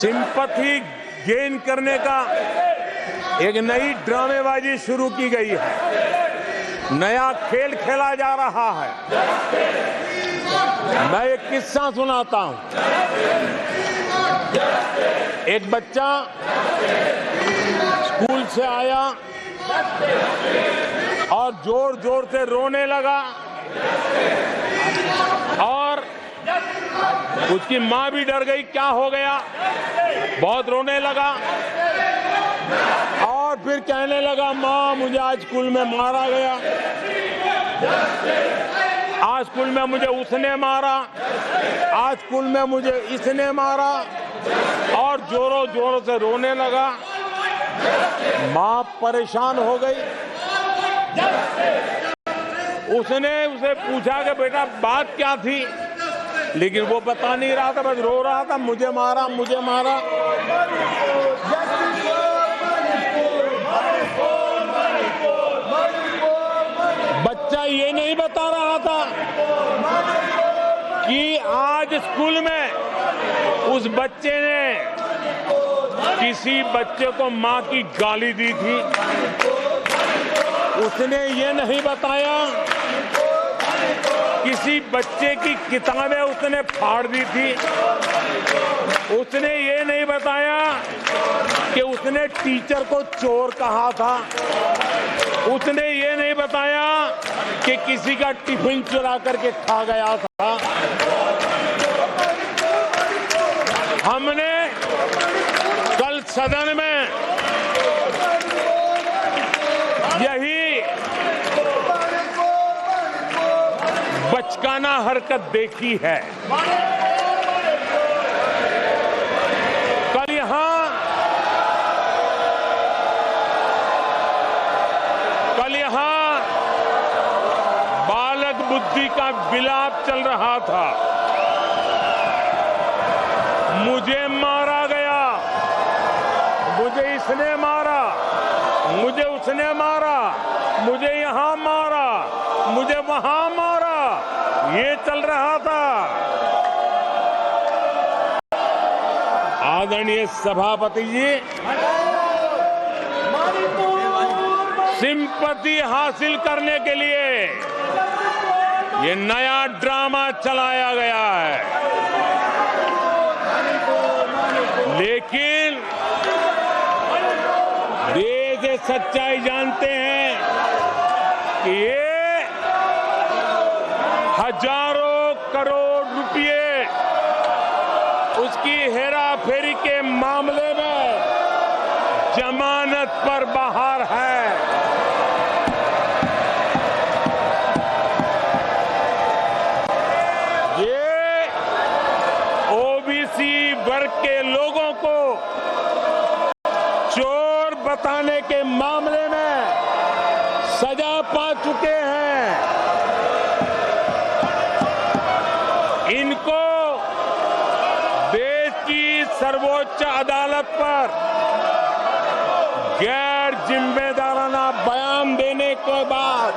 Sympathy gain करने का एक नई ड्रामेबाजी शुरू की गई है। नया खेल खेला जा रहा है। मैं एक किस्सा सुनाता हूं। एक बच्चा स्कूल से आया और जोर जोर से रोने लगा और उसकी माँ भी डर गई, क्या हो गया। बहुत रोने लगा और फिर कहने लगा, माँ मुझे आज स्कूल में मारा गया, आज स्कूल में मुझे उसने मारा, आज स्कूल में मुझे इसने मारा, और जोरों जोरों से रोने लगा। माँ परेशान हो गई। उसने उसे पूछा कि बेटा बात क्या थी, लेकिन वो बता नहीं रहा था, बस रो रहा था, मुझे मारा मुझे मारा। बच्चा ये नहीं बता रहा था कि आज स्कूल में उस बच्चे ने किसी बच्चे को मां की गाली दी थी। उसने ये नहीं बताया किसी बच्चे की किताबें उसने फाड़ दी थी। उसने ये नहीं बताया कि उसने टीचर को चोर कहा था। उसने ये नहीं बताया कि किसी का टिफिन चुरा करके खा गया था। हमने कल सदन में यही बचकाना हरकत देखी है। कल यहां बालक बुद्धि का विलाप चल रहा था। मुझे मारा गया, मुझे इसने मारा, मुझे उसने मारा, मुझे यहां मारा, मुझे वहां मारा, ये चल रहा था। आदरणीय सभापति जी, सिंपैथी हासिल करने के लिए ये नया ड्रामा चलाया गया है। लेकिन देश ये सच्चाई जानते हैं कि ये हजारों करोड़ रुपए उसकी हेराफेरी के मामले में जमानत पर बाहर है। ये ओबीसी वर्ग के लोगों को चोर बताने के मामले में सजा पा चुके हैं। इनको देश की सर्वोच्च अदालत पर गैर जिम्मेदाराना बयान देने के बाद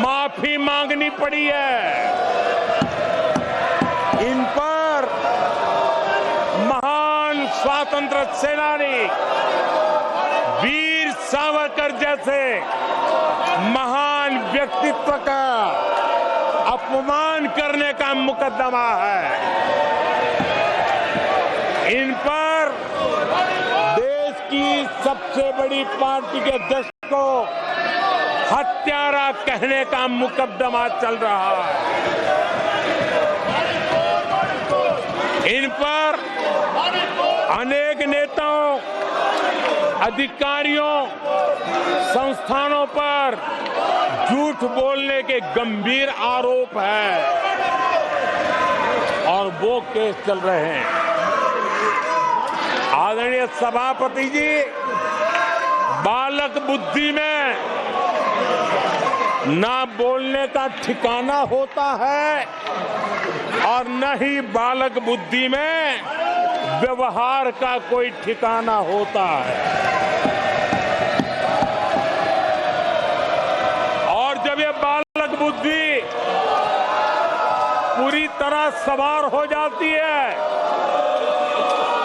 माफी मांगनी पड़ी है। इन पर महान स्वातंत्र सेनानी वीर सावरकर जैसे महान व्यक्तित्व का अपमान करने का मुकदमा है। इन पर देश की सबसे बड़ी पार्टी के अध्यक्ष को हत्यारा कहने का मुकदमा चल रहा है। इन पर अनेक नेताओं, अधिकारियों, संस्थानों पर झूठ बोलने के गंभीर आरोप है और वो केस चल रहे हैं। आदरणीय सभापति जी, बालक बुद्धि में ना बोलने का ठिकाना होता है और न ही बालक बुद्धि में व्यवहार का कोई ठिकाना होता है। और जब ये बालक बुद्धि पूरी तरह सवार हो जाती है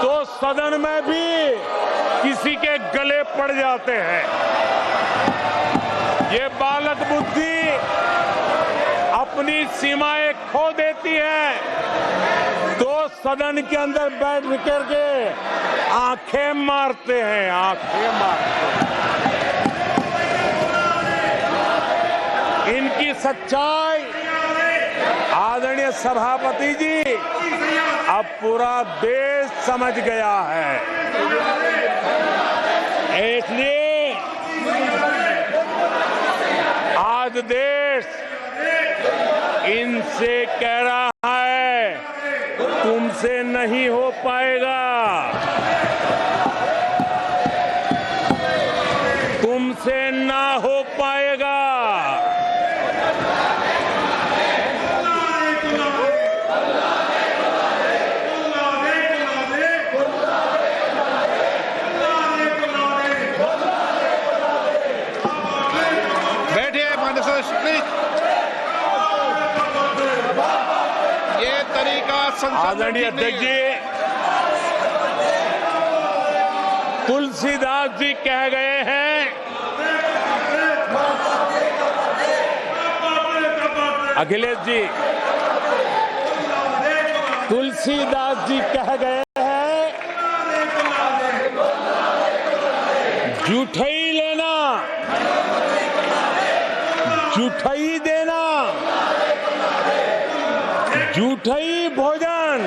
तो सदन में भी किसी के गले पड़ जाते हैं। ये बालक बुद्धि अपनी सीमाएं खो देती है तो सदन के अंदर बैठ करके आंखें मारते हैं, आंखें मारते हैं। इनकी सच्चाई आदरणीय सभापति जी अब पूरा देश समझ गया है। इसलिए आज देश इनसे कह रहा है तुमसे नहीं हो पाएगा, तुमसे ना हो पाएगा। ये तरीका आदरणीय अध्यक्ष जी, तुलसीदास जी कह गए हैं, अखिलेश जी, तुलसीदास जी कह गए हैं, जूठई लेना जूठई देना, जूठई भोजन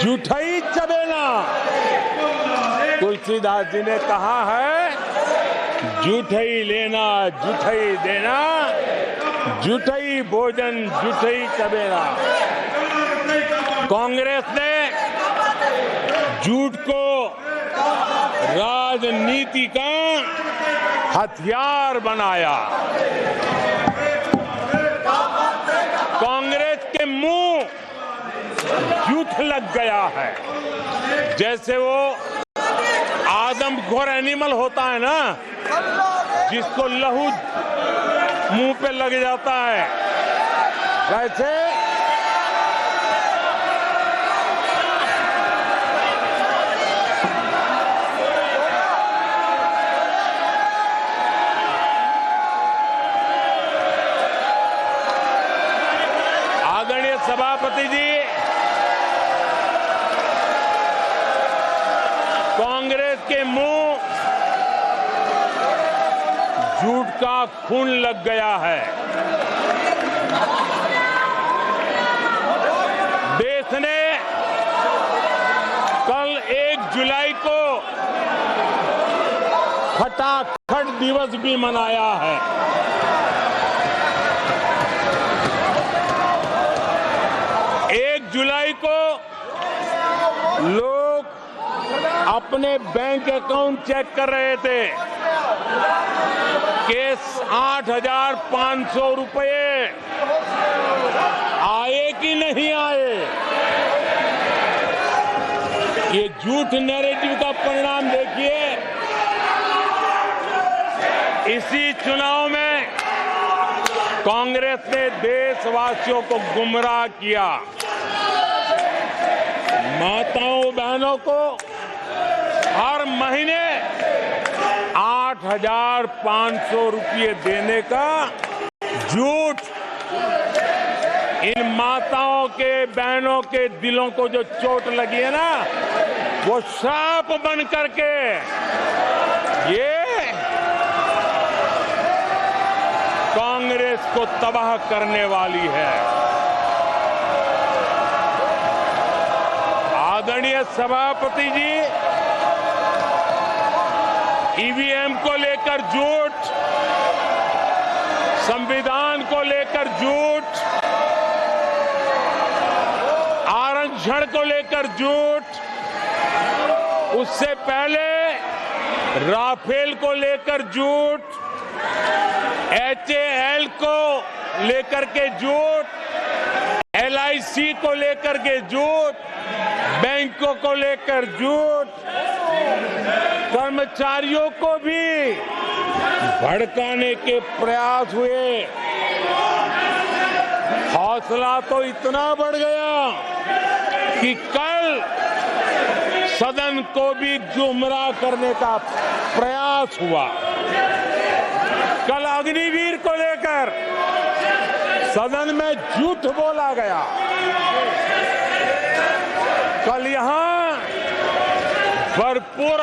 जूठई चबेना। तुलसीदास जी ने कहा है जूठई लेना जूठई देना, जूठई भोजन जूठई चबेना। कांग्रेस ने झूठ को राजनीति का हथियार बनाया। कांग्रेस के मुंह झूठ लग गया है। जैसे वो आदमखोर एनिमल होता है ना, जिसको लहू मुंह पे लग जाता है, वैसे आदरणीय सभापति जी, कांग्रेस के मुंह झूठ का खून लग गया है। देश ने कल 1 जुलाई को खटाखट दिवस भी मनाया है। जुलाई को लोग अपने बैंक अकाउंट चेक कर रहे थे कि 8,500 रुपये आए कि नहीं आए। ये झूठ नैरेटिव का परिणाम देखिए। इसी चुनाव में कांग्रेस ने देशवासियों को गुमराह किया। माताओं बहनों को हर महीने 8,500 रुपये देने का झूठ। इन माताओं के बहनों के दिलों को जो चोट लगी है ना, वो श्राप बन करके ये कांग्रेस को तबाह करने वाली है। आदरणीय सभापति जी, ईवीएम को लेकर झूठ, संविधान को लेकर झूठ, आरक्षण को लेकर झूठ, उससे पहले राफेल को लेकर झूठ, HAL को लेकर के झूठ, LIC को लेकर के झूठ, बैंकों को लेकर झूठ, कर्मचारियों को भी भड़काने के प्रयास हुए। हौसला तो इतना बढ़ गया कि कल सदन को भी गुमराह करने का प्रयास हुआ। कल अग्निवीर को लेकर सदन में झूठ बोला गया। कल यहां भरपूर